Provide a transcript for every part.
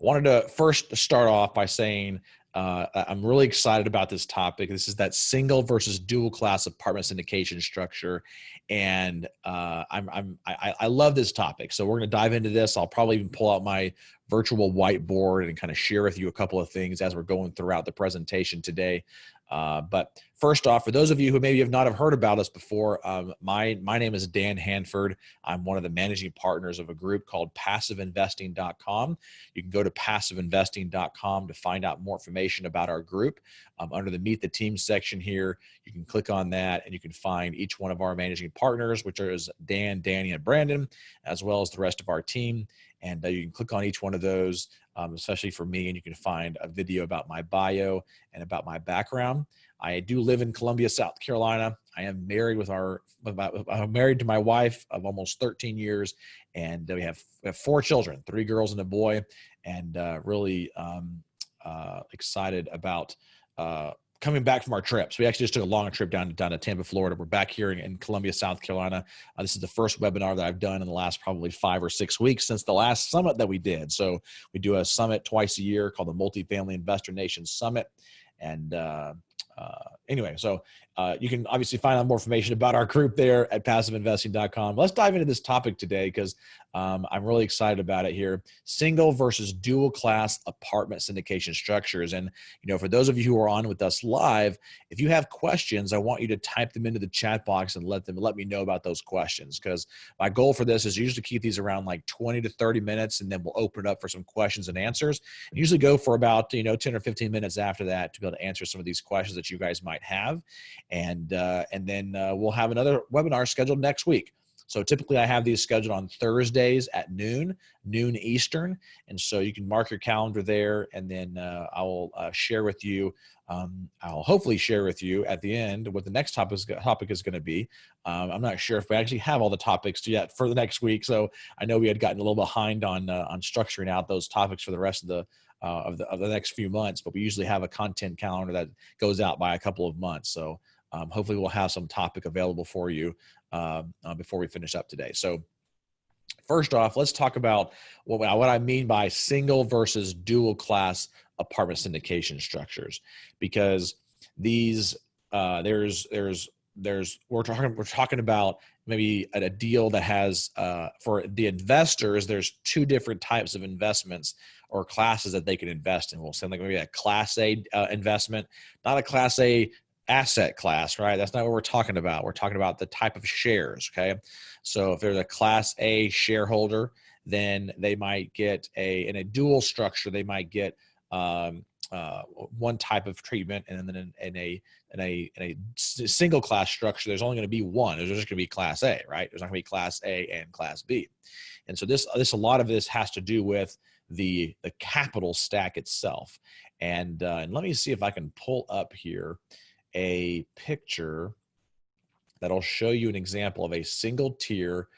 Wanted to first start off by saying I'm really excited about this topic. This is that single versus dual class apartment syndication structure, and I love this topic. So we're going to dive into this. I'll probably even pull out my virtual whiteboard and kind of share with you a couple of things as we're going throughout the presentation today. But first off, for those of you who maybe have not have heard about us before, my name is Dan Handford. I'm one of the managing partners of a group called PassiveInvesting.com. You can go to PassiveInvesting.com to find out more information about our group. Under the Meet the Team section here, you can click on that and you can find each one of our managing partners, which is Dan, Danny, and Brandon, as well as the rest of our team. And you can click on each one of those, especially for me, and you can find a video about my bio and about my background. I do live in Columbia, South Carolina. I am married I'm married to my wife of almost 13 years, and we have 4 children, 3 girls and a boy, and really excited about coming back from our trips. We actually just took a long trip down to Tampa, Florida. We're back here in Columbia, South Carolina. This is the first webinar that I've done in the last probably 5 or 6 weeks since the last summit that we did. So we do a summit twice a year called the Multifamily Investor Nation Summit. And anyway, so you can obviously find out more information about our group there at PassiveInvesting.com. Let's dive into this topic today because I'm really excited about it here. Single versus dual class apartment syndication structures. And, for those of you who are on with us live, if you have questions, I want you to type them into the chat box and let me know about those questions. Because my goal for this is usually to keep these around like 20 to 30 minutes, and then we'll open it up for some questions and answers. And usually go for about, 10 or 15 minutes after that to be able to answer some of these questions that you guys might have. And then we'll have another webinar scheduled next week. So typically I have these scheduled on Thursdays at noon Eastern. And so you can mark your calendar there, and then I will share with you. I'll hopefully share with you at the end what the next topic is going to be. I'm not sure if we actually have all the topics yet for the next week. So I know we had gotten a little behind on structuring out those topics for the rest of the next few months, but we usually have a content calendar that goes out by a couple of months. So hopefully we'll have some topic available for you before we finish up today. So first off, let's talk about what I mean by single versus dual class apartment syndication structures, because these we're talking about maybe a deal that has for the investors, there's 2 different types of investments or classes that they can invest in. We'll say like maybe a class A investment, not a class A asset class, right? That's not what we're talking about. We're talking about the type of shares, okay? So if there's a class A shareholder, then they might get in a dual structure, they might get one type of treatment, and then in a single class structure, there's only going to be one. There's just going to be class A, right? There's not going to be class A and class B. And so a lot of this has to do with the capital stack itself. And let me see if I can pull up here a picture that'll show you an example of a single tier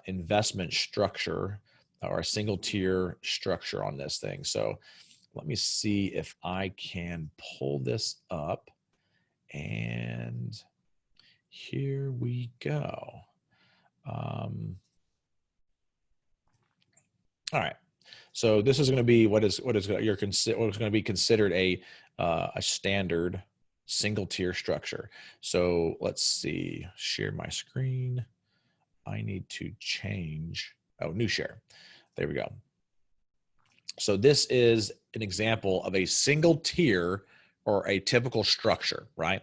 investment structure, or a single tier structure on this thing. So let me see if I can pull this up, and here we go. All right. So this is going to be what is going to be considered a standard single tier structure. So let's see, share my screen. I need to change, new share. There we go. So this is an example of a single tier or a typical structure, right?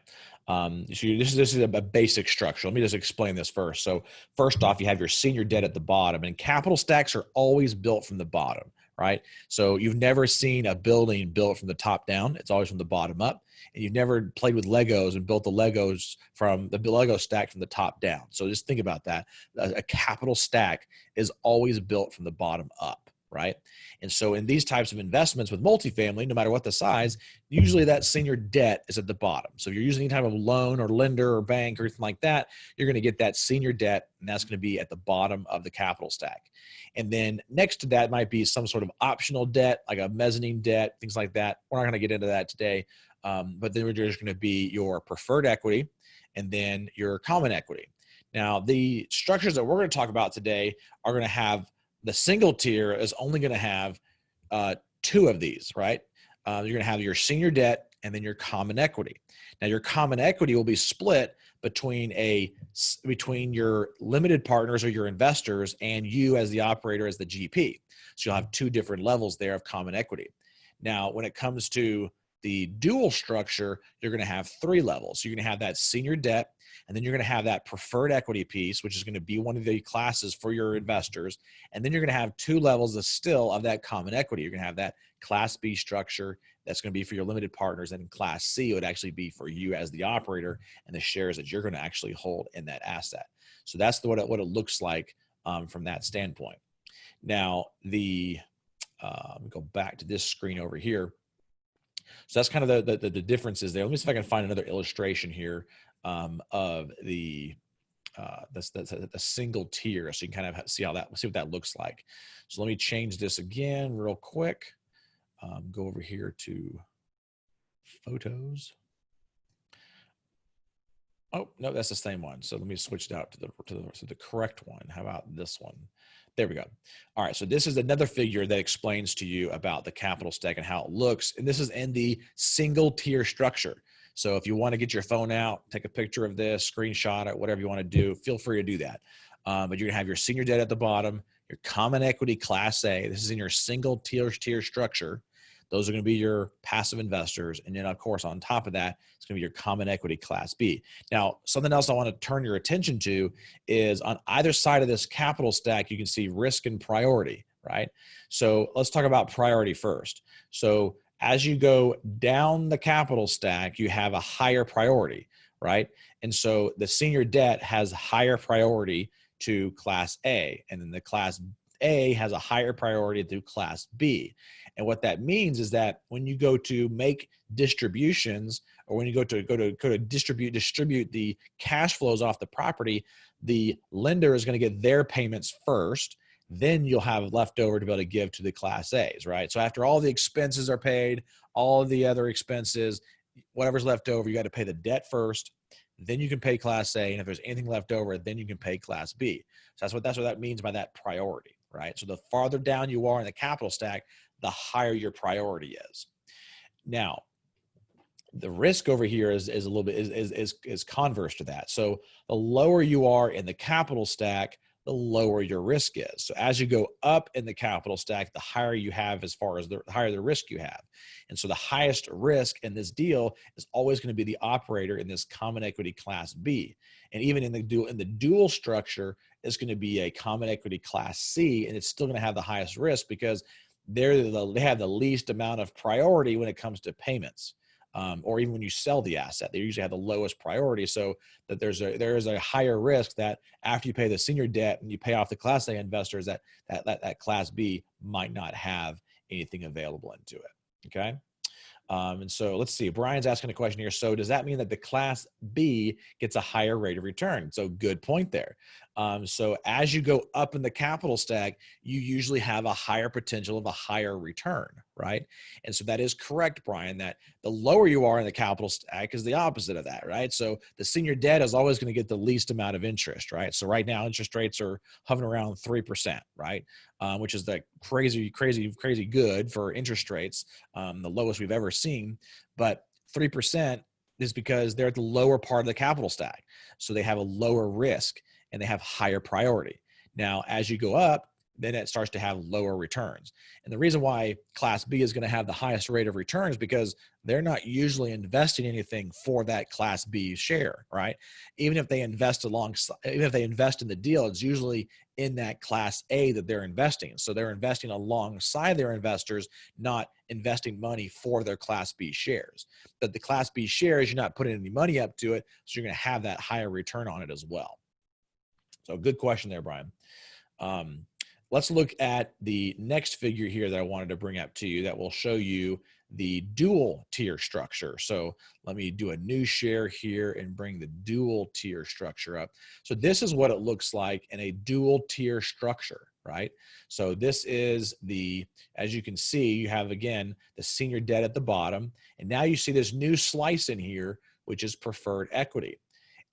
So this is a basic structure. Let me just explain this first. So first off, you have your senior debt at the bottom, and capital stacks are always built from the bottom, right? So you've never seen a building built from the top down. It's always from the bottom up. And you've never played with Legos and built the Legos from the Lego stack from the top down. So just think about that. A capital stack is always built from the bottom up, right? And so in these types of investments with multifamily, no matter what the size, usually that senior debt is at the bottom. So if you're using any type of loan or lender or bank or anything like that, you're going to get that senior debt, and that's going to be at the bottom of the capital stack. And then next to that might be some sort of optional debt, like a mezzanine debt, things like that. We're not going to get into that today. But then there's going to be your preferred equity and then your common equity. Now, the structures that we're going to talk about today are going to have the single tier is only going to have two of these, right? You're going to have your senior debt and then your common equity. Now, your common equity will be split between your limited partners or your investors and you as the operator as the GP. So you'll have two different levels there of common equity. Now, when it comes to the dual structure, you're going to have three levels. So you're going to have that senior debt, and then you're going to have that preferred equity piece, which is going to be one of the classes for your investors. And then you're going to have two levels of that common equity. You're going to have that Class B structure that's going to be for your limited partners, and Class C would actually be for you as the operator and the shares that you're going to actually hold in that asset. So that's what it looks like from that standpoint. Now, let me go back to this screen over here. So that's kind of the differences there. Let me see if I can find another illustration here of the single tier, so you can kind of see what that looks like. So let me change this again real quick. Go over here to photos. Oh no, that's the same one. So let me switch it out to the correct one. How about this one? There we go. All right, so this is another figure that explains to you about the capital stack and how it looks. And this is in the single tier structure. So if you want to get your phone out, take a picture of this, screenshot it, whatever you want to do, feel free to do that. But you're going to have your senior debt at the bottom, your common equity Class A. This is in your single tier structure. Those are going to be your passive investors. And then, of course, on top of that, it's going to be your common equity Class B. Now, something else I want to turn your attention to is on either side of this capital stack, you can see risk and priority, right? So let's talk about priority first. So as you go down the capital stack, you have a higher priority, right? And so the senior debt has higher priority to Class A, and then the Class A has a higher priority to Class B. And what that means is that when you go to make distributions, or when you go to distribute the cash flows off the property, the lender is going to get their payments first. Then you'll have left over to be able to give to the Class A's, right? So after all the expenses are paid, all of the other expenses, whatever's left over, you got to pay the debt first. Then you can pay Class A, and if there's anything left over, then you can pay Class B. So that's what that means by that priority, right? So the farther down you are in the capital stack, the higher your priority is. Now, the risk over here is a little bit is converse to that. So the lower you are in the capital stack, the lower your risk is. So as you go up in the capital stack, the higher you have as far as the higher the risk you have. And so the highest risk in this deal is always going to be the operator in this common equity Class B. And even in the dual structure, it's going to be a common equity Class C, and it's still going to have the highest risk because they have the least amount of priority when it comes to payments. Or even when you sell the asset, they usually have the lowest priority. So that there is a higher risk that after you pay the senior debt and you pay off the Class A investors, that Class B might not have anything available into it. Okay. And so let's see, Brian's asking a question here. So does that mean that the Class B gets a higher rate of return? So good point there. So as you go up in the capital stack, you usually have a higher potential of a higher return, right? And so that is correct, Brian, that the lower you are in the capital stack is the opposite of that, right? So the senior debt is always going to get the least amount of interest, right? So right now interest rates are hovering around 3%, right? Which is like crazy good for interest rates, the lowest we've ever seen. But 3% is because they're at the lower part of the capital stack. So they have a lower risk and they have higher priority. Now, as you go up, then it starts to have lower returns. And the reason why Class B is going to have the highest rate of return is because they're not usually investing anything for that Class B share, right? Even if they invest in the deal, it's usually in that Class A that they're investing. So they're investing alongside their investors, not investing money for their Class B shares. But the Class B shares, you're not putting any money up to it, so you're going to have that higher return on it as well. So good question there, Brian. Let's look at the next figure here that I wanted to bring up to you that will show you the dual tier structure. So let me do a new share here and bring the dual tier structure up. So this is what it looks like in a dual tier structure, right? So this is as you can see, you have, again, the senior debt at the bottom. And now you see this new slice in here, which is preferred equity.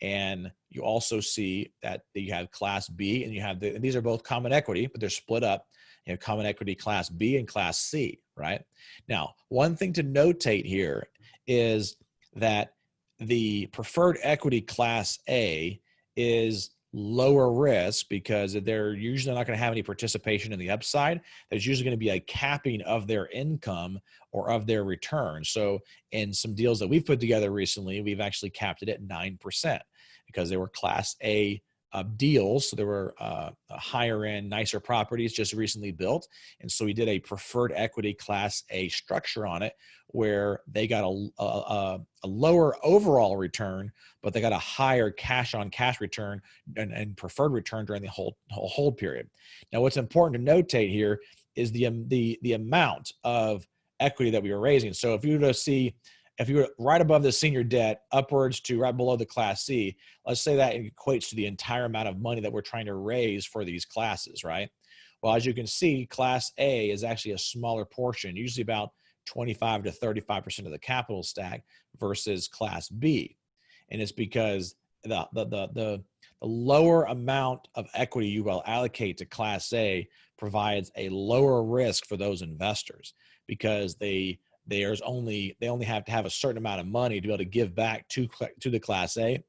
And you also see that you have Class B, and you have and these are both common equity, but they're split up. You have common equity Class B and Class C, right? Now, one thing to notate here is that the preferred equity Class A is lower risk because they're usually not going to have any participation in the upside. There's usually going to be a capping of their income or of their return. So in some deals that we've put together recently, we've actually capped it at 9% because they were Class A deals. So there were higher end, nicer properties just recently built. And so we did a preferred equity Class A structure on it where they got a lower overall return, but they got a higher cash on cash return and preferred return during the whole hold period. Now, what's important to notate here is the amount of equity that we were raising. So if you were to see, if you were right above the senior debt upwards to right below the Class C, let's say that equates to the entire amount of money that we're trying to raise for these classes, right? Well, as you can see, Class A is actually a smaller portion, usually about 25 to 35% of the capital stack versus Class B. And it's because the lower amount of equity you will allocate to Class A provides a lower risk for those investors because they only have to have a certain amount of money to be able to give back to the Class A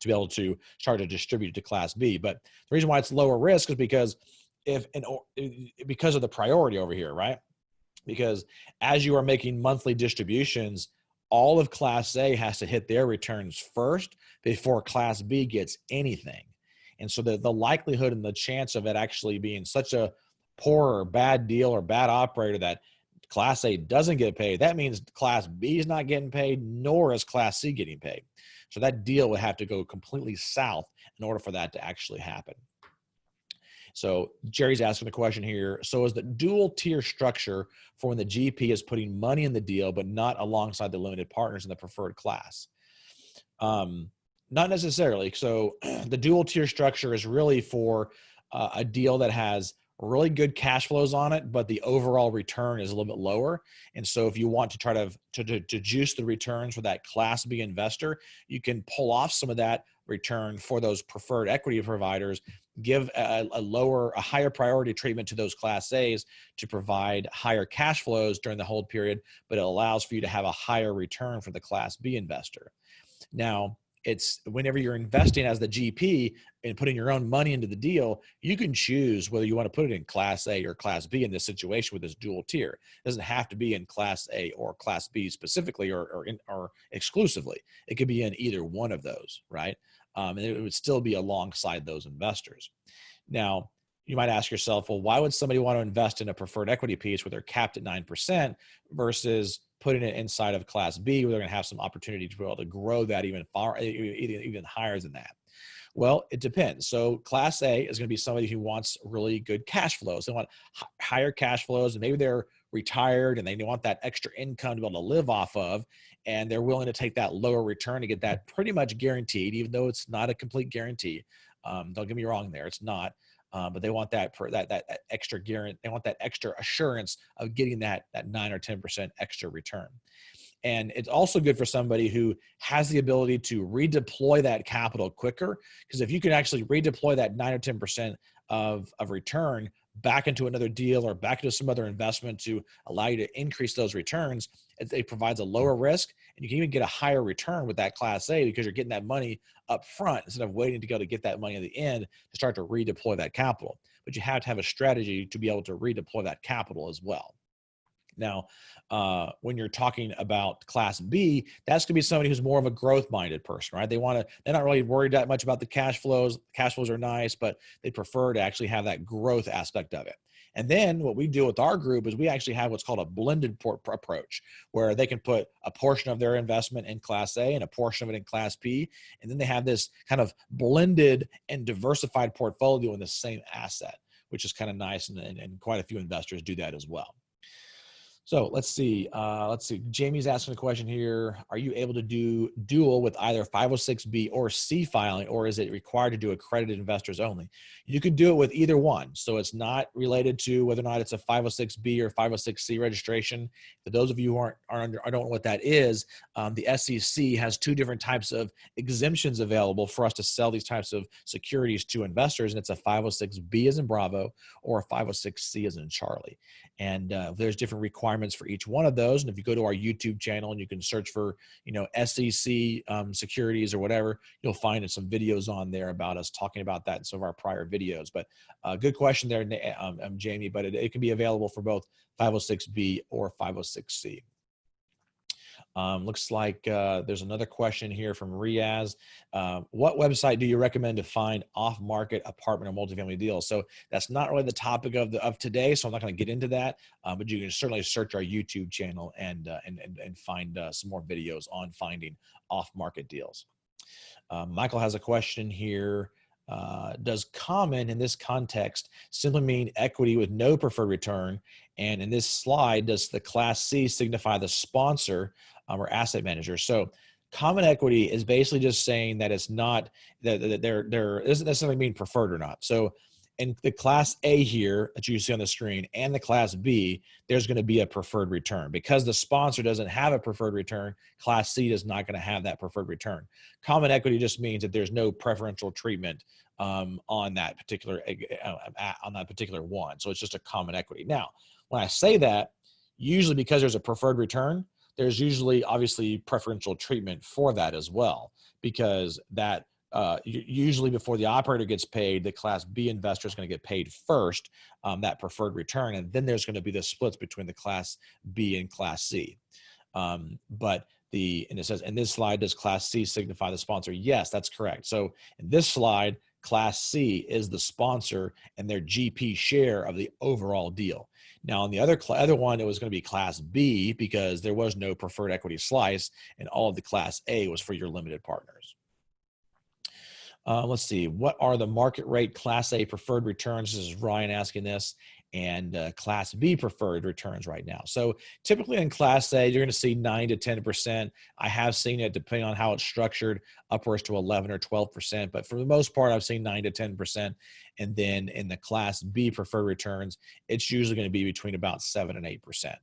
to be able to start to distribute it to Class B. But the reason why it's lower risk is because because of the priority over here, right? Because as you are making monthly distributions, all of Class A has to hit their returns first before Class B gets anything. And so the likelihood and the chance of it actually being such a poor or bad deal or bad operator that Class A doesn't get paid, that means Class B is not getting paid, nor is Class C getting paid. So that deal would have to go completely south in order for that to actually happen. So Jerry's asking the question here. So is the dual tier structure for when the GP is putting money in the deal, but not alongside the limited partners in the preferred class? Not necessarily. So the dual tier structure is really for a deal that has really good cash flows on it, but the overall return is a little bit lower. And so if you want to try to juice the returns for that Class B investor, you can pull off some of that return for those preferred equity providers, give a higher priority treatment to those Class A's to provide higher cash flows during the hold period, but it allows for you to have a higher return for the Class B investor. Now, it's whenever you're investing as the GP and putting your own money into the deal, you can choose whether you want to put it in Class A or Class B in this situation with this dual tier. It doesn't have to be in Class A or Class B specifically or exclusively. It could be in either one of those, right? And it would still be alongside those investors. Now, you might ask yourself, well, why would somebody want to invest in a preferred equity piece where they're capped at 9% versus putting it inside of Class B where they're going to have some opportunity to be able to grow that even higher than that? Well, it depends. So Class A is going to be somebody who wants really good cash flows. They want higher cash flows, and maybe they're retired and they want that extra income to be able to live off of, and they're willing to take that lower return to get that pretty much guaranteed, even though it's not a complete guarantee. Don't get me wrong there, it's not. But they want that extra guarantee. They want that extra assurance of getting that 9 or 10% extra return. And it's also good for somebody who has the ability to redeploy that capital quicker, because if you can actually redeploy that 9 or 10% of return back into another deal or back into some other investment to allow you to increase those returns, it provides a lower risk, and you can even get a higher return with that Class A because you're getting that money up front instead of waiting to go to get that money at the end to start to redeploy that capital. But you have to have a strategy to be able to redeploy that capital as well. Now, when you're talking about Class B, that's going to be somebody who's more of a growth-minded person, right? They're not really worried that much about the cash flows. Cash flows are nice, but they prefer to actually have that growth aspect of it. And then what we do with our group is we actually have what's called a blended approach, where they can put a portion of their investment in Class A and a portion of it in Class B. And then they have this kind of blended and diversified portfolio in the same asset, which is kind of nice. And quite a few investors do that as well. So let's see. Jamie's asking a question here. Are you able to do dual with either 506B or C filing, or is it required to do accredited investors only? You could do it with either one. So it's not related to whether or not it's a 506B or 506C registration. For those of you who aren't under, I don't know what that is. The SEC has two different types of exemptions available for us to sell these types of securities to investors, and it's a 506B as in Bravo or a 506C as in Charlie. And there's different requirements for each one of those. And if you go to our YouTube channel and you can search for, SEC securities or whatever, you'll find some videos on there about us talking about that in some of our prior videos. But good question there, Jamie, but it can be available for both 506B or 506C. Looks like there's another question here from Riaz. What website do you recommend to find off-market apartment or multifamily deals? So that's not really the topic of today, so I'm not going to get into that. But you can certainly search our YouTube channel and find some more videos on finding off-market deals. Michael has a question here. Does common in this context simply mean equity with no preferred return? And in this slide, does the Class C signify the sponsor or asset manager? So common equity is basically just saying that it's not, that there doesn't necessarily mean preferred or not. So in the Class A here that you see on the screen and the Class B, there's going to be a preferred return. Because the sponsor doesn't have a preferred return, Class C is not going to have that preferred return. Common equity just means that there's no preferential treatment on that particular one. So it's just a common equity. Now, when I say that, usually because there's a preferred return, there's usually obviously preferential treatment for that as well, because that usually before the operator gets paid, the Class B investor is going to get paid first, that preferred return, and then there's going to be the splits between the Class B and Class C. And it says, in this slide, does Class C signify the sponsor? Yes, that's correct. So in this slide, Class C is the sponsor and their GP share of the overall deal. Now, on the other one, it was going to be Class B because there was no preferred equity slice, and all of the Class A was for your limited partners. Let's see. What are the market rate Class A preferred returns? This is Ryan asking this. And Class B preferred returns right now. So typically in Class A, you're going to see 9 to 10%. I have seen it, depending on how it's structured, upwards to 11 or 12%. But for the most part, I've seen 9 to 10%. And then in the Class B preferred returns, it's usually going to be between about 7 and 8%.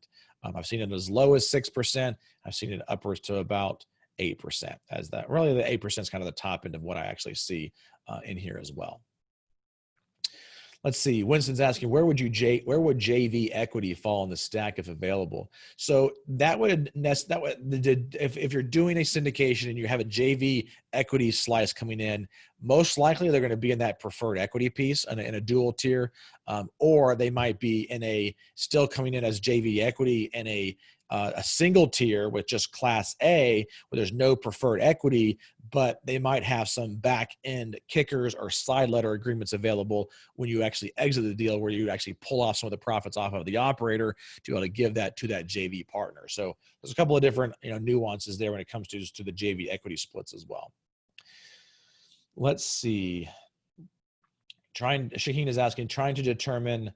I've seen it as low as 6%. I've seen it upwards to about 8%. As that really, the 8% is kind of the top end of what I actually see in here as well. Let's see. Winston's asking, where would JV equity fall in the stack if available? So if you're doing a syndication and you have a JV equity slice coming in, most likely they're going to be in that preferred equity piece in a dual tier, or they might be still coming in as JV equity in a single tier with just Class A, where there's no preferred equity, but they might have some back end kickers or side letter agreements available when you actually exit the deal, where you actually pull off some of the profits off of the operator to be able to give that to that JV partner. So there's a couple of different nuances there when it comes to the JV equity splits as well. Let's see. Shaheen is asking, trying to determine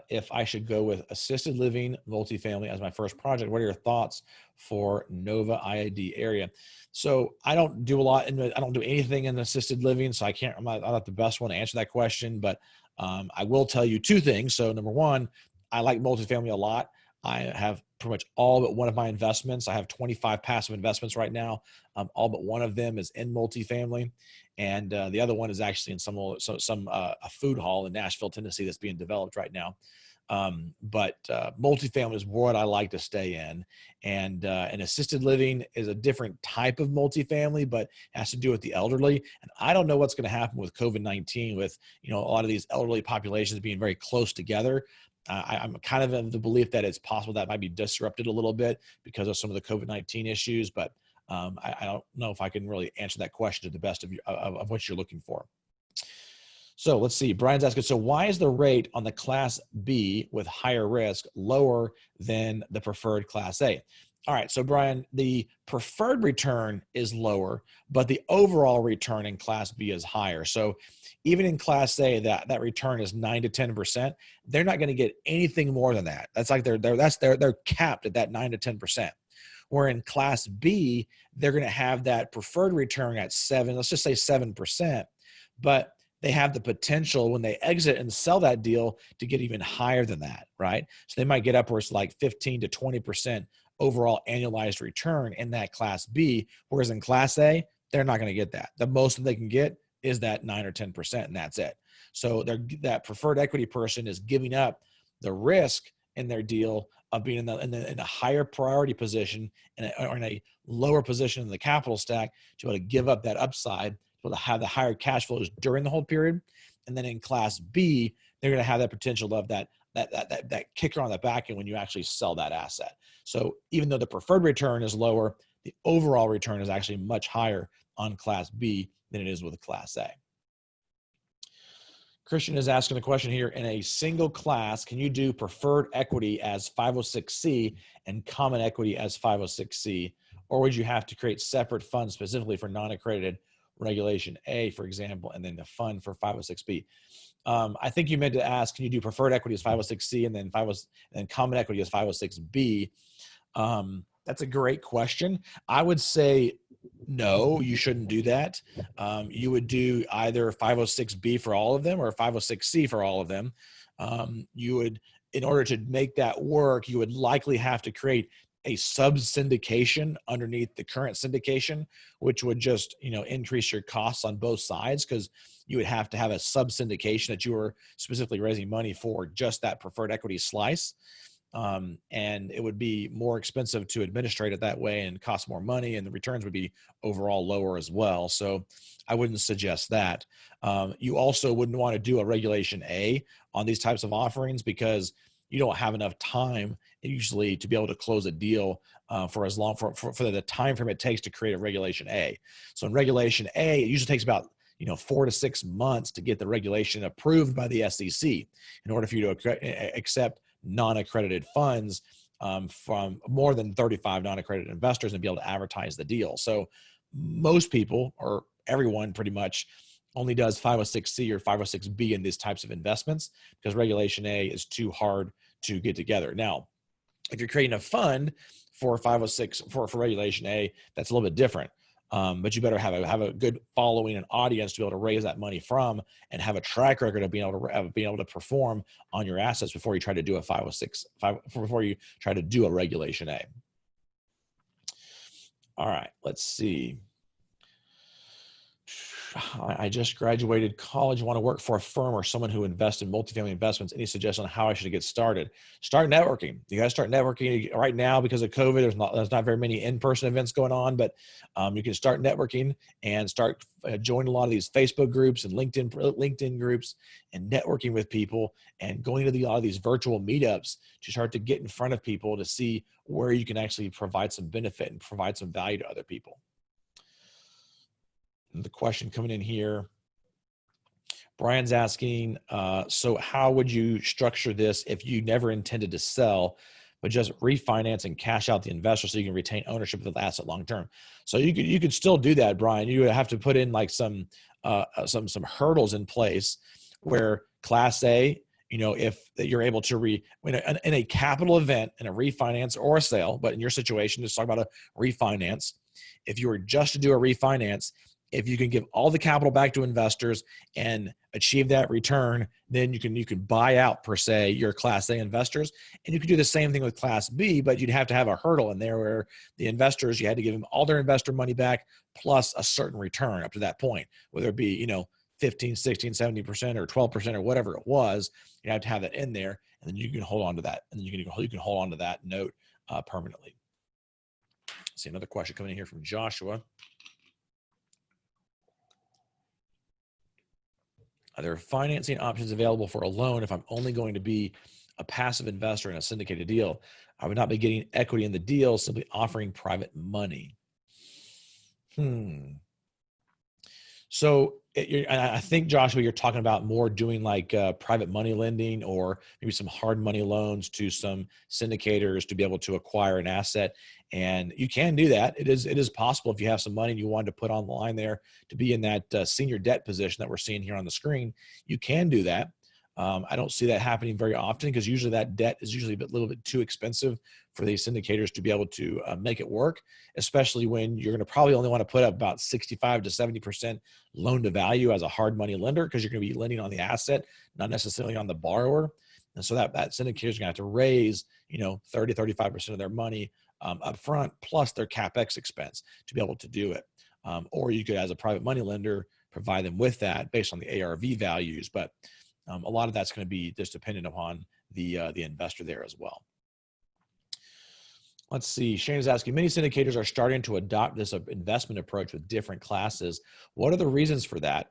if I should go with assisted living multifamily as my first project. What are your thoughts for Nova IID area? So I don't do a lot I don't do anything in assisted living, so I'm not the best one to answer that question, but I will tell you two things. So number one, I like multifamily a lot. I have pretty much all but one of my investments. I have 25 passive investments right now. All but one of them is in multifamily. And the other one is actually in a food hall in Nashville, Tennessee that's being developed right now. But multifamily is what I like to stay in. And assisted living is a different type of multifamily, but has to do with the elderly. And I don't know what's going to happen with COVID-19 with, a lot of these elderly populations being very close together. I'm kind of the belief that it's possible that might be disrupted a little bit because of some of the COVID-19 issues, but I don't know if I can really answer that question to the best of what you're looking for. So let's see. Brian's asking, so why is the rate on the Class B with higher risk lower than the preferred Class A? All right. So Brian, the preferred return is lower, but the overall return in Class B is higher. So even in Class A, that return is 9 to 10%. They're not going to get anything more than that. That's like they're capped at that 9 to 10%. Where in Class B, they're going to have that preferred return at 7, let's just say 7%, but they have the potential when they exit and sell that deal to get even higher than that, right? So they might get upwards like 15 to 20% overall annualized return in that Class B, whereas in Class A, they're not going to get that. The most that they can get is that 9 or 10%, and that's it. So that preferred equity person is giving up the risk in their deal of being in a higher priority position or in a lower position in the capital stack to be able to give up that upside, to be able to have the higher cash flows during the hold period. And then in Class B, they're going to have that potential of that kicker on the back end when you actually sell that asset. So even though the preferred return is lower, the overall return is actually much higher on Class B than it is with Class A. Christian is asking the question here, in a single class, can you do preferred equity as 506C and common equity as 506C? Or would you have to create separate funds specifically for non-accredited Regulation A, for example, and then the fund for 506B? I think you meant to ask, can you do preferred equity as 506C and then common equity as 506B? That's a great question. I would say no, you shouldn't do that. You would do either 506B for all of them or 506C for all of them. You would, in order to make that work, you would likely have to create a sub syndication underneath the current syndication, which would just, increase your costs on both sides, because you would have to have a sub syndication that you were specifically raising money for just that preferred equity slice. And it would be more expensive to administrate it that way and cost more money, and the returns would be overall lower as well. So I wouldn't suggest that. You also wouldn't want to do a Regulation A on these types of offerings, because you don't have enough time usually to be able to close a deal for as long for the time frame it takes to create a Regulation A. So in Regulation A, it usually takes about 4 to 6 months to get the regulation approved by the SEC in order for you to accept non-accredited funds from more than 35 non-accredited investors and be able to advertise the deal. So most people, or everyone pretty much, only does 506C or 506B in these types of investments, because Regulation A is too hard to get together. Now, if you're creating a fund for 506 for Regulation A, that's a little bit different. But you better have a good following and audience to be able to raise that money from, and have a track record of being able to perform on your assets before you try to do a 506 before you try to do a Regulation A. All right, let's see. I just graduated college, want to work for a firm or someone who invests in multifamily investments. Any suggestion on how I should get started? Start networking. You got to start networking right now because of COVID. There's not very many in-person events going on, but you can start networking and start joining a lot of these Facebook groups and LinkedIn groups, and networking with people and going to a lot of these virtual meetups to start to get in front of people to see where you can actually provide some benefit and provide some value to other people. The question coming in here, Brian's asking, so how would you structure this if you never intended to sell, but just refinance and cash out the investor so you can retain ownership of the asset long term? So you could still do that, Brian. You would have to put in like some hurdles in place where Class A, if you're able to in a capital event, in a refinance or a sale, but in your situation, let's talk about a refinance. If you were just to do a refinance, if you can give all the capital back to investors and achieve that return, then you can buy out, per se, your Class A investors. And you could do the same thing with Class B, but you'd have to have a hurdle in there where the investors, you had to give them all their investor money back plus a certain return up to that point, whether it be 15, 16, 70% or 12% or whatever it was. You have to have that in there, and then you can hold on to that, and then you can hold on to that note permanently. Let's see, another question coming in here from Joshua. Are there financing options available for a loan if I'm only going to be a passive investor in a syndicated deal? I would not be getting equity in the deal, simply offering private money. So and I think, Joshua, you're talking about more doing like private money lending, or maybe some hard money loans to some syndicators to be able to acquire an asset. And you can do that. It is possible if you have some money and you wanted to put on the line there to be in that senior debt position that we're seeing here on the screen. You can do that. I don't see that happening very often, because usually that debt is usually a little bit too expensive for these syndicators to be able to make it work, especially when you're going to probably only want to put up about 65 to 70% loan to value as a hard money lender, because you're going to be lending on the asset, not necessarily on the borrower. And so that syndicator is going to have to raise, 30, 35% of their money up front, plus their CapEx expense to be able to do it. Or you could, as a private money lender, provide them with that based on the ARV values. But a lot of that's going to be just dependent upon the investor there as well. Let's see. Shane is asking, many syndicators are starting to adopt this investment approach with different classes. What are the reasons for that?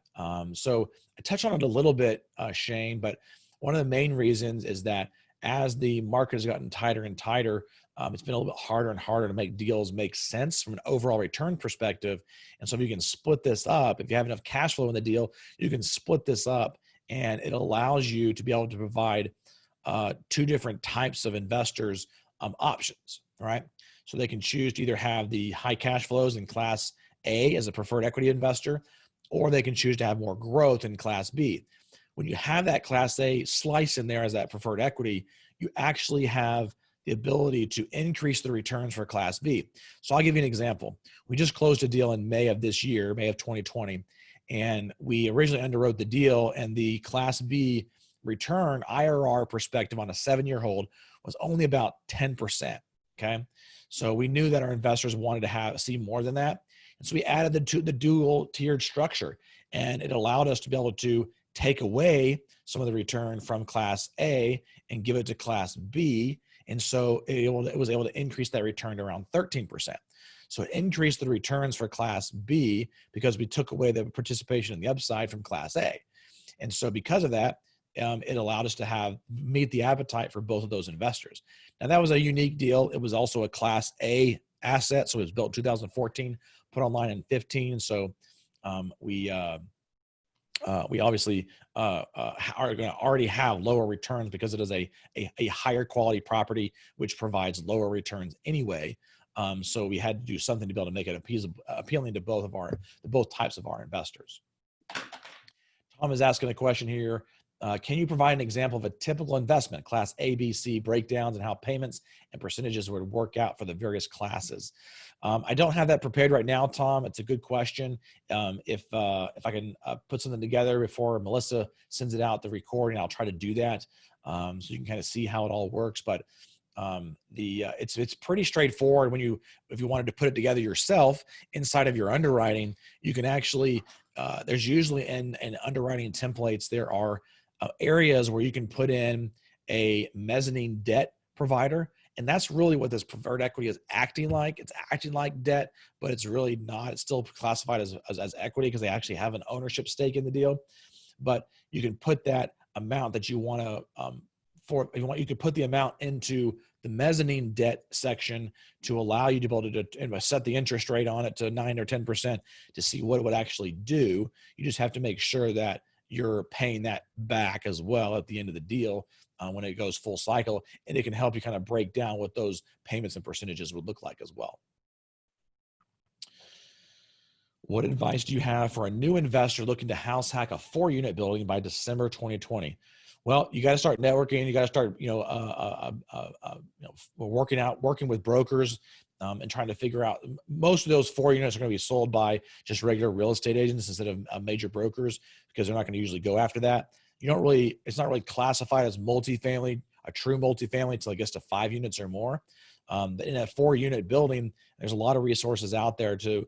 So I touched on it a little bit, Shane, but one of the main reasons is that as the market has gotten tighter and tighter, it's been a little bit harder and harder to make deals make sense from an overall return perspective. And so if you can split this up, if you have enough cash flow in the deal, you can split this up, and it allows you to be able to provide two different types of investors options, right? So they can choose to either have the high cash flows in Class A as a preferred equity investor, or they can choose to have more growth in Class B. When you have that Class A slice in there as that preferred equity, you actually have the ability to increase the returns for Class B. So I'll give you an example. We just closed a deal in May of this year, May of 2020, and we originally underwrote the deal, and the Class B return IRR perspective on a 7-year hold was only about 10%. Okay. So we knew that our investors wanted to see more than that. And so we added the dual tiered structure, and it allowed us to be able to take away some of the return from Class A and give it to Class B. And so it was able to increase that return to around 13%. So it increased the returns for Class B because we took away the participation in the upside from Class A. And so because of that, it allowed us to meet the appetite for both of those investors. Now, that was a unique deal. It was also a Class A asset. So it was built in 2014, put online in 15. So we obviously are going to already have lower returns because it is a higher quality property, which provides lower returns anyway. So we had to do something to be able to make it appealing to both types of our investors. Tom is asking a question here. Can you provide an example of a typical investment, Class A, B, C breakdowns, and how payments and percentages would work out for the various classes? I don't have that prepared right now, Tom. It's a good question. If I can put something together before Melissa sends it out, the recording, I'll try to do that so you can kind of see how it all works. But it's pretty straightforward. If you wanted to put it together yourself inside of your underwriting, you can actually there's usually in underwriting templates, there are areas where you can put in a mezzanine debt provider. And that's really what this preferred equity is acting like. It's acting like debt, but it's really not. It's still classified as equity because they actually have an ownership stake in the deal. But you can put that amount that you want to, you could put the amount into the mezzanine debt section to allow you to be able to set the interest rate on it to 9 or 10% to see what it would actually do. You just have to make sure that you're paying that back as well at the end of the deal when it goes full cycle, and it can help you kind of break down what those payments and percentages would look like as well. What advice do you have for a new investor looking to house hack a 4-unit building by December 2020? Well, you got to start networking. You got to start, working with brokers and trying to figure out. Most of those 4 units are going to be sold by just regular real estate agents instead of major brokers, because they're not going to usually go after that. It's not really classified as multifamily, a true multifamily, until it gets to 5 units or more. In a 4-unit building, there's a lot of resources out there to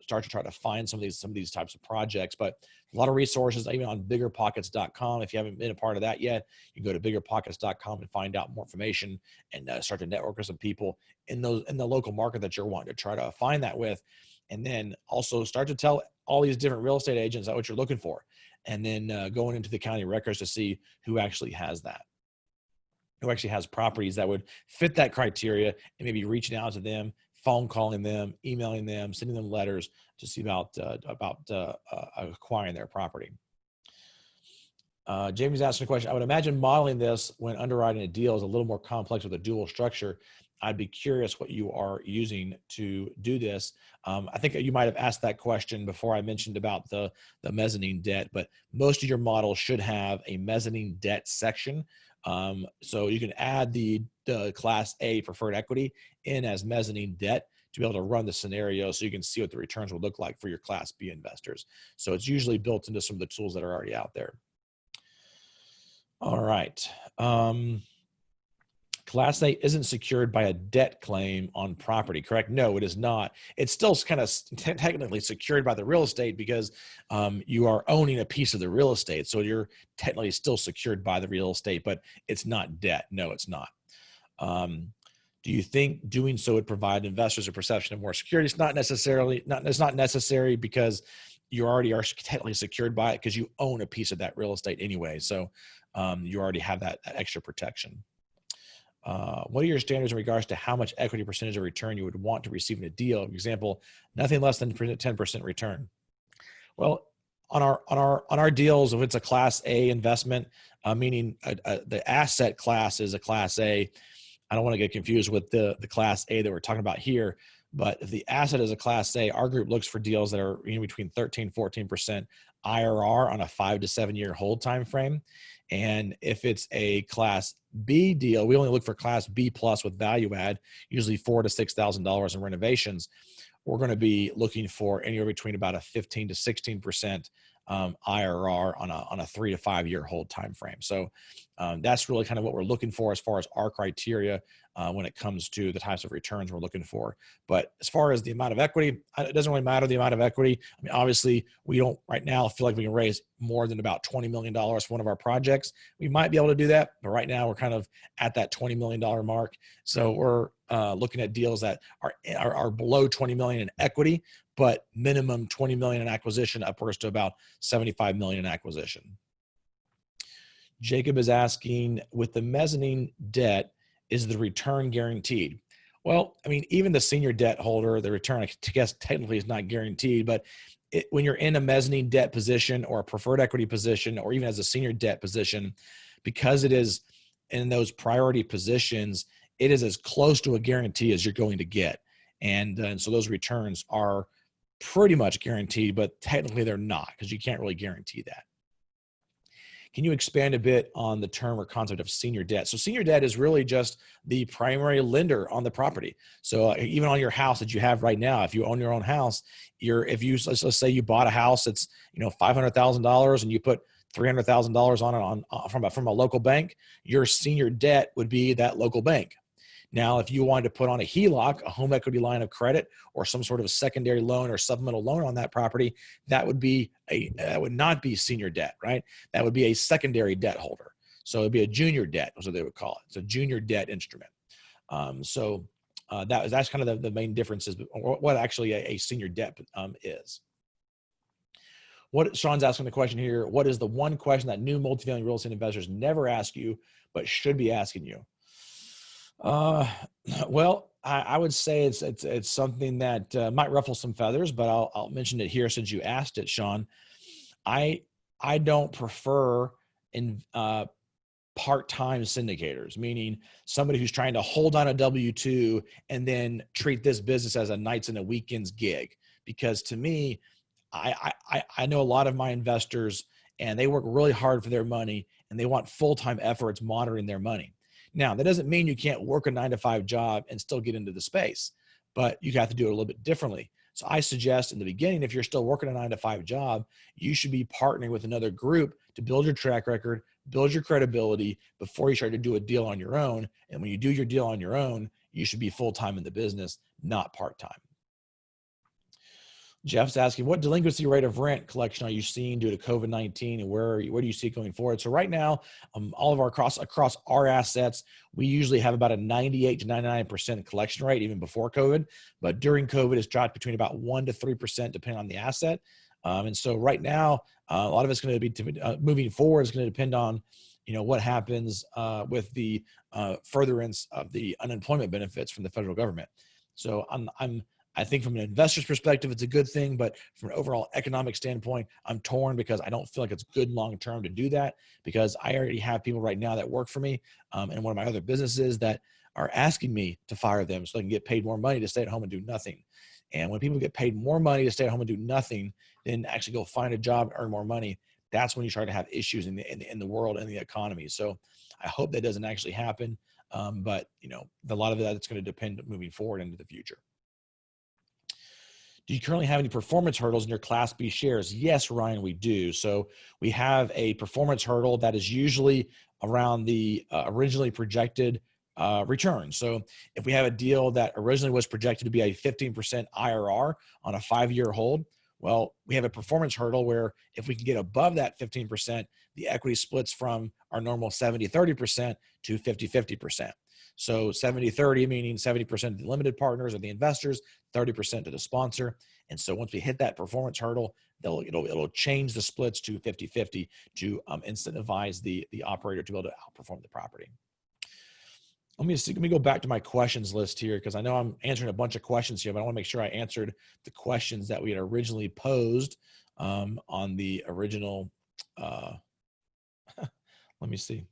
start to try to find some of these types of projects. But a lot of resources, even on biggerpockets.com. If you haven't been a part of that yet, you can go to biggerpockets.com and find out more information and start to network with some people in the local market that you're wanting to try to find that with. And then also start to tell all these different real estate agents what you're looking for. And then going into the county records to see who actually has that, who actually has properties that would fit that criteria, and maybe reaching out to them, phone calling them, emailing them, sending them letters to see about acquiring their property. Jamie's asking a question. I would imagine modeling this when underwriting a deal is a little more complex with a dual structure. I'd be curious what you are using to do this. I think you might have asked that question before I mentioned about the mezzanine debt, but most of your models should have a mezzanine debt section. So you can add the Class A preferred equity in as mezzanine debt to be able to run the scenario so you can see what the returns will look like for your Class B investors. So it's usually built into some of the tools that are already out there. All right. Class A isn't secured by a debt claim on property, correct? No, it is not. It's still kind of technically secured by the real estate because you are owning a piece of the real estate. So you're technically still secured by the real estate, but it's not debt. No, it's not. Do you think doing so would provide investors a perception of more security? It's not necessarily, it's not necessary because you already are technically secured by it because you own a piece of that real estate anyway. So you already have that extra protection. What are your standards in regards to how much equity percentage of return you would want to receive in a deal? For example, nothing less than 10% return. Well, on our deals, if it's a Class A investment, meaning the asset class is a Class A. I don't want to get confused with the Class A that we're talking about here, but if the asset is a Class A, our group looks for deals that are in between 13, 14% IRR on a 5 to 7 year hold time frame. And if it's a Class B deal, we only look for Class B plus with value add, usually $4,000 to $6,000 in renovations. We're going to be looking for anywhere between about a 15 to 16% IRR on a 3 to 5 year hold time frame. So that's really kind of what we're looking for as far as our criteria when it comes to the types of returns we're looking for. But as far as the amount of equity, it doesn't really matter the amount of equity. I mean, obviously, we don't right now feel like we can raise more than about $20 million for one of our projects. We might be able to do that, but right now we're kind of at that $20 million mark. So we're looking at deals that are below 20 million in equity, but minimum 20 million in acquisition, upwards to about 75 million in acquisition. Jacob is asking, with the mezzanine debt, is the return guaranteed? Well, I mean, even the senior debt holder, the return, I guess technically is not guaranteed, but when you're in a mezzanine debt position or a preferred equity position, or even as a senior debt position, because it is in those priority positions, it is as close to a guarantee as you're going to get. And so those returns are pretty much guaranteed, but technically they're not because you can't really guarantee that. Can you expand a bit on the term or concept of senior debt? So senior debt is really just the primary lender on the property. So even on your house that you have right now, if you own your own house, let's say you bought a house that's $500,000 and you put $300,000 on it from a local bank, your senior debt would be that local bank. Now, if you wanted to put on a HELOC, a home equity line of credit, or some sort of a secondary loan or supplemental loan on that property, that would not be senior debt, right? That would be a secondary debt holder. So it'd be a junior debt, is what they would call it. It's a junior debt instrument. That's kind of the main differences, what actually a senior debt is. Sean's asking the question here, what is the one question that new multifamily real estate investors never ask you, but should be asking you? Well, I would say it's something that might ruffle some feathers, but I'll mention it here since you asked it, Sean. I don't prefer part-time syndicators, meaning somebody who's trying to hold on a W-2 and then treat this business as a nights and a weekends gig. Because to me, I know a lot of my investors, and they work really hard for their money, and they want full-time efforts monitoring their money. Now, that doesn't mean you can't work a 9-to-5 job and still get into the space, but you have to do it a little bit differently. So I suggest in the beginning, if you're still working a 9-to-5 job, you should be partnering with another group to build your track record, build your credibility before you start to do a deal on your own. And when you do your deal on your own, you should be full-time in the business, not part-time. Jeff's asking, what delinquency rate of rent collection are you seeing due to COVID-19, and where do you see it going forward? So right now, all of our across our assets, we usually have about a 98 to 99% collection rate, even before COVID. But during COVID, it's dropped between about 1 to 3%, depending on the asset. And so right now, a lot of it's going to be moving forward. It's going to depend on what happens with the furtherance of the unemployment benefits from the federal government. So I think from an investor's perspective, it's a good thing, but from an overall economic standpoint, I'm torn because I don't feel like it's good long-term to do that, because I already have people right now that work for me, and one of my other businesses that are asking me to fire them so they can get paid more money to stay at home and do nothing. And when people get paid more money to stay at home and do nothing, then actually go find a job and earn more money, that's when you start to have issues in the world and the economy. So I hope that doesn't actually happen. But a lot of that, it's going to depend moving forward into the future. Do you currently have any performance hurdles in your Class B shares? Yes, Ryan, we do. So we have a performance hurdle that is usually around the originally projected return. So if we have a deal that originally was projected to be a 15% IRR on a 5-year hold, well, we have a performance hurdle where if we can get above that 15%, the equity splits from our normal 70-30% to 50-50%. So 70-30, meaning 70% of the limited partners or the investors, 30% to the sponsor. And so once we hit that performance hurdle, it'll change the splits to 50-50 to incentivize the operator to be able to outperform the property. Let me go back to my questions list here, because I know I'm answering a bunch of questions here, but I want to make sure I answered the questions that we had originally posed on the original. Let me see.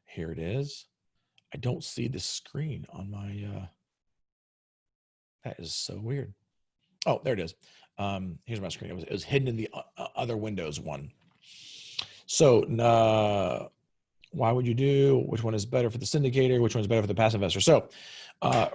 Here it is. I don't see the screen on my, that is so weird. Oh, there it is. Here's my screen. It was hidden in the other Windows one. So why would you do? Which one is better for the syndicator? Which one is better for the passive investor? So I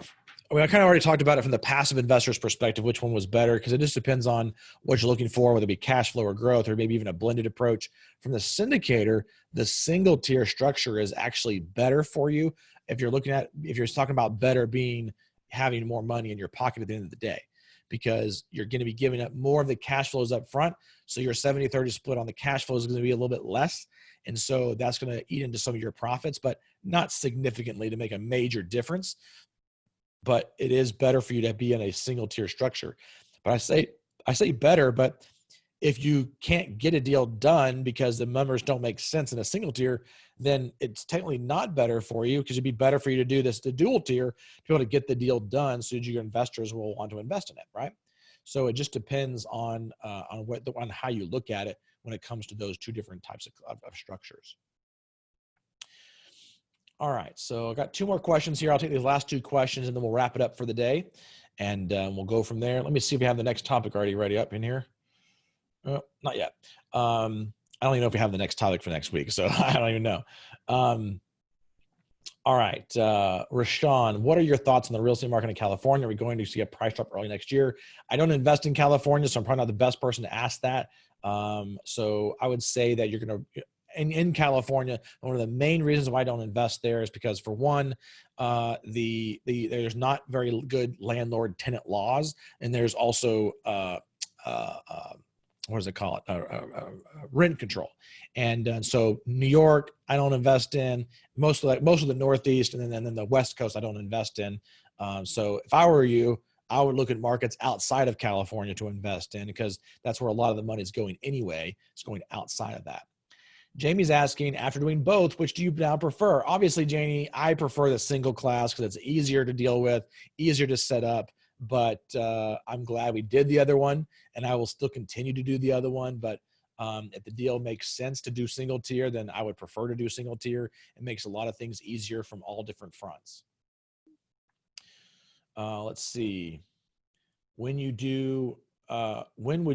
kind of already talked about it from the passive investor's perspective, which one was better, because it just depends on what you're looking for, whether it be cash flow or growth, or maybe even a blended approach. From the syndicator, the single tier structure is actually better for you if you're talking about better being having more money in your pocket at the end of the day, because you're going to be giving up more of the cash flows up front. So your 70-30 split on the cash flow is going to be a little bit less. And so that's going to eat into some of your profits, but not significantly to make a major difference. But it is better for you to be in a single tier structure. But I say better, but if you can't get a deal done because the numbers don't make sense in a single tier, then it's technically not better for you, because it'd be better for you to do the dual tier to be able to get the deal done so that your investors will want to invest in it, right? So it just depends on how you look at it when it comes to those two different types of structures. All right, so I got 2 more questions here. I'll take these last 2 questions and then we'll wrap it up for the day, and we'll go from there. Let me see if we have the next topic already ready up in here. Oh, not yet. I don't even know if we have the next topic for next week, so I don't even know. All right, Rashawn, what are your thoughts on the real estate market in California? Are we going to see a price drop early next year? I don't invest in California, so I'm probably not the best person to ask that. So I would say that you're going to, in California, one of the main reasons why I don't invest there is because, for one, there's not very good landlord-tenant laws, and there's also what does it call it? Rent control. And so New York, I don't invest in. Most of the Northeast and then the West Coast, I don't invest in. So if I were you, I would look at markets outside of California to invest in, because that's where a lot of the money is going anyway. It's going outside of that. Jamie's asking, after doing both, which do you now prefer? Obviously, Jamie, I prefer the single class because it's easier to deal with, easier to set up. But I'm glad we did the other one, and I will still continue to do the other one. But if the deal makes sense to do single tier, then I would prefer to do single tier. It makes a lot of things easier from all different fronts. Let's see. When would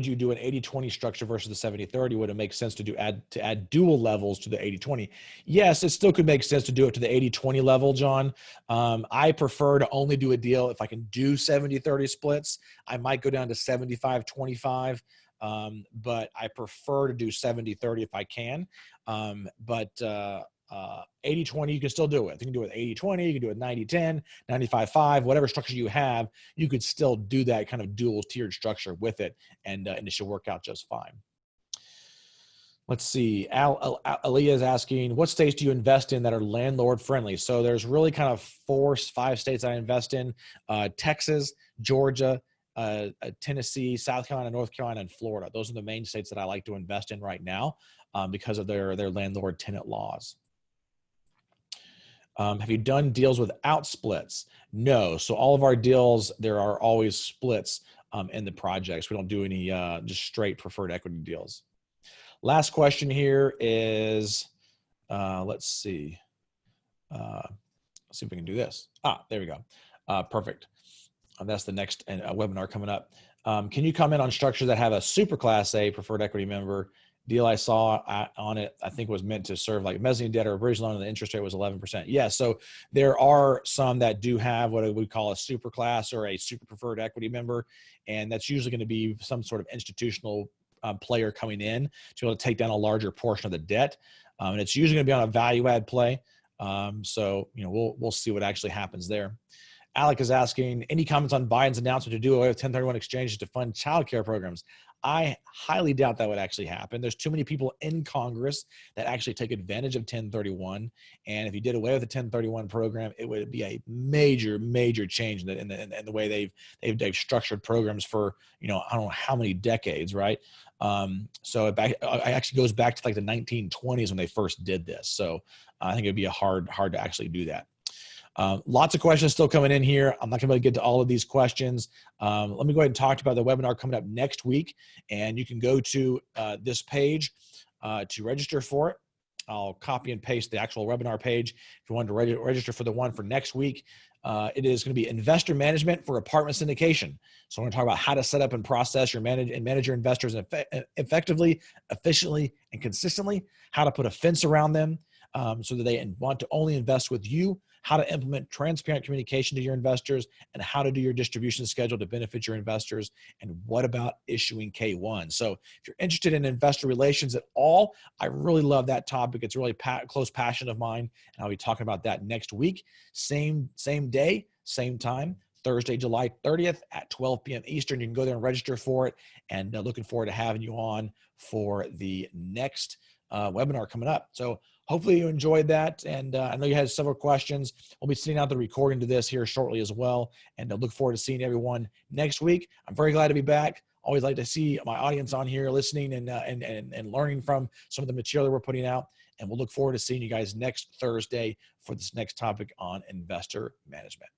you do an 80-20 structure versus the 70-30? Would it make sense to add dual levels to the 80-20? Yes, it still could make sense to do it to the 80-20 level, John. I prefer to only do a deal if I can do 70-30 splits. I might go down to 75-25, but I prefer to do 70-30 if I can. 80-20, you can still do it. You can do it 80-20, you can do it 90-10, 95-5, whatever structure you have, you could still do that kind of dual tiered structure with it, and it should work out just fine. Let's see. Aaliyah is asking, what states do you invest in that are landlord friendly? So there's really kind of 4-5 states I invest in: Texas, Georgia, Tennessee, South Carolina, North Carolina, and Florida. Those are the main states that I like to invest in right now because of their landlord tenant laws. Have you done deals without splits? No. So all of our deals, there are always splits in the projects. We don't do any just straight preferred equity deals. Last question here is, let's see. Let's see if we can do this. There we go. Perfect. That's the next webinar coming up. Can you comment on structures that have a super class A preferred equity member? Deal I saw on it, I think was meant to serve like mezzanine debt or a bridge loan, and the interest rate was 11%. Yeah, so there are some that do have what we call a super class or a super preferred equity member, and that's usually going to be some sort of institutional player coming in to be able to take down a larger portion of the debt, and it's usually going to be on a value add play. So we'll see what actually happens there. Alec is asking, any comments on Biden's announcement to do away with 1031 exchanges to fund childcare programs? I highly doubt that would actually happen. There's too many people in Congress that actually take advantage of 1031. And if you did away with the 1031 program, it would be a major, major change in the way they've structured programs for, I don't know how many decades, right? So it actually goes back to like the 1920s when they first did this. So I think it'd be hard to actually do that. Lots of questions still coming in here. I'm not going to be able to get to all of these questions. Let me go ahead and talk about the webinar coming up next week. And you can go to this page to register for it. I'll copy and paste the actual webinar page if you want to register for the one for next week. It is going to be investor management for apartment syndication. So I'm going to talk about how to set up and process manage your investors effectively, efficiently, and consistently, how to put a fence around them so that they want to only invest with you, how to implement transparent communication to your investors, and how to do your distribution schedule to benefit your investors, and what about issuing K1. So if you're interested in investor relations at all, I really love that topic. It's a really close passion of mine, and I'll be talking about that next week. Same day, same time, Thursday, July 30th at 12 p.m. Eastern. You can go there and register for it, and looking forward to having you on for the next webinar coming up. So hopefully you enjoyed that. And I know you had several questions. We'll be sending out the recording to this here shortly as well. And I look forward to seeing everyone next week. I'm very glad to be back. Always like to see my audience on here listening and learning from some of the material that we're putting out. And we'll look forward to seeing you guys next Thursday for this next topic on investor management.